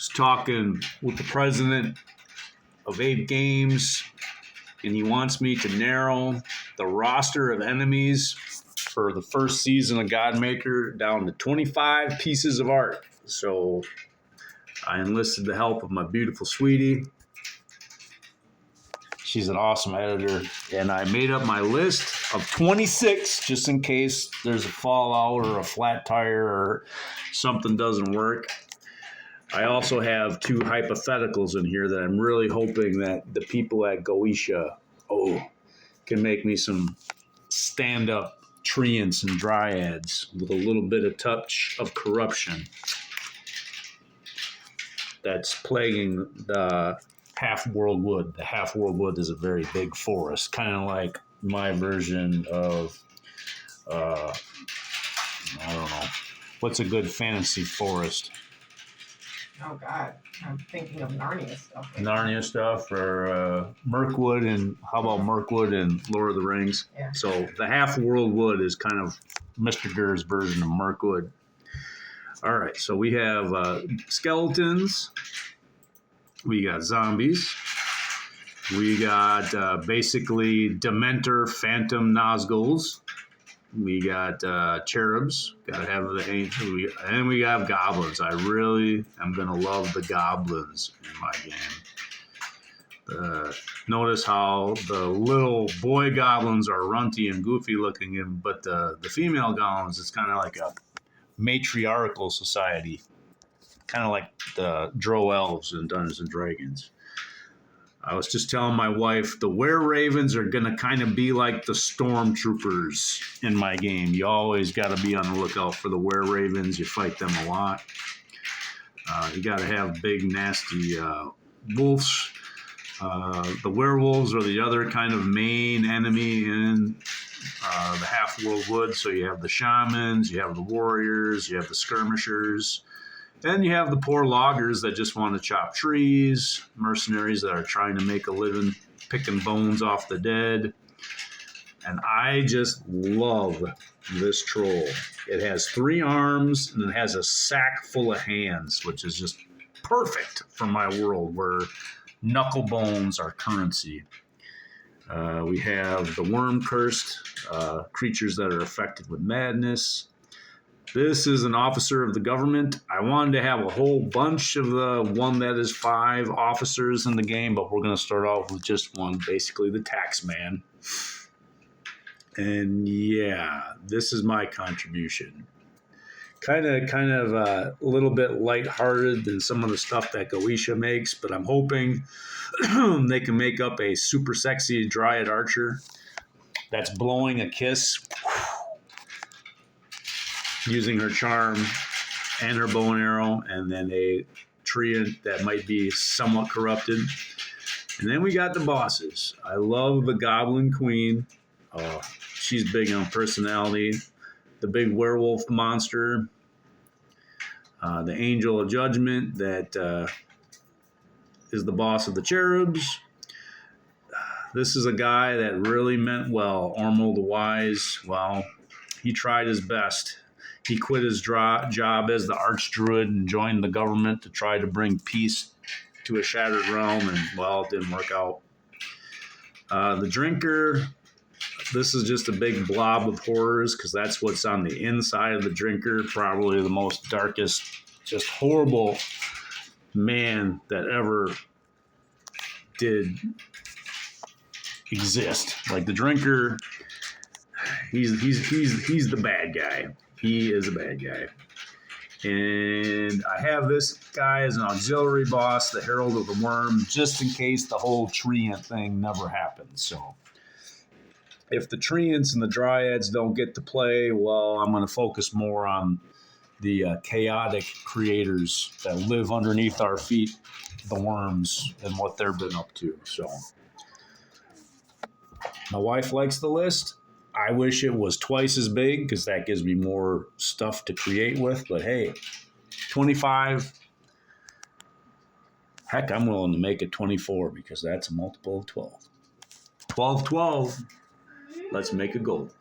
was talking with the president of 8 Games, and he wants me to narrow the roster of enemies for the first season of Godmaker down to 25 pieces of art. So I enlisted the help of my beautiful sweetie. She's an awesome editor, and I made up my list of 26 just in case there's a fallout or a flat tire or something doesn't work. I also have 2 hypotheticals in here that I'm really hoping that the people at Goetia can make me some stand-up treants and dryads with a little bit of touch of corruption that's plaguing the half-world wood. The half-world wood is a very big forest, kind of like my version of, I don't know, what's a good fantasy forest? Oh, God. I'm thinking of Narnia stuff. Narnia stuff, or Mirkwood, and how about Mirkwood and Lord of the Rings? Yeah. So the half-world wood is kind of Mrgrrr's version of Mirkwood. All right, so we have skeletons. We got zombies. We got basically Dementor Phantom Nazguls. We got cherubs. Gotta have the angel. And we have goblins. I really am gonna love the goblins in my game. Notice how the little boy goblins are runty and goofy looking, but the female goblins, it's kind of like a matriarchal society, kind of like the Drow elves in Dungeons and Dragons. I was just telling my wife the were-ravens are going to kind of be like the stormtroopers in my game. You always got to be on the lookout for the were-ravens. You fight them a lot. You got to have big, nasty wolves. The werewolves are the other kind of main enemy in the half-world wood. So you have the shamans, you have the warriors, you have the skirmishers. Then you have the poor loggers that just want to chop trees, mercenaries that are trying to make a living picking bones off the dead. And I just love this troll. It has 3 arms and it has a sack full of hands, which is just perfect for my world where knuckle bones are currency. We have the worm-cursed creatures that are affected with madness. This is an officer of the government. I wanted to have a whole bunch of the one that is 5 officers in the game, but we're going to start off with just one, basically the tax man. And yeah, this is my contribution. Kind of a little bit lighthearted than some of the stuff that Goetia makes, but I'm hoping they can make up a super sexy dryad archer that's blowing a kiss using her charm and her bow and arrow, and then a treant that might be somewhat corrupted. And then we got the bosses. I love the Goblin Queen. She's big on personality. The big werewolf monster. The Angel of Judgment that is the boss of the cherubs. This is a guy that really meant well. Ormo the Wise. Well, he tried his best. He quit his job as the archdruid and joined the government to try to bring peace to a shattered realm, and, well, it didn't work out. The Drinker, this is just a big blob of horrors because that's what's on the inside of the Drinker, probably the most darkest, just horrible man that ever did exist. Like the Drinker, he's the bad guy. He is a bad guy. And I have this guy as an auxiliary boss, the Herald of the Worm, just in case the whole treant thing never happens. So if the treants and the dryads don't get to play, well, I'm going to focus more on the chaotic creators that live underneath our feet, the worms, and what they've been up to. So my wife likes the list. I wish it was twice as big because that gives me more stuff to create with. But hey, 25. Heck, I'm willing to make it 24 because that's a multiple of 12. 12, 12. Let's make a goal.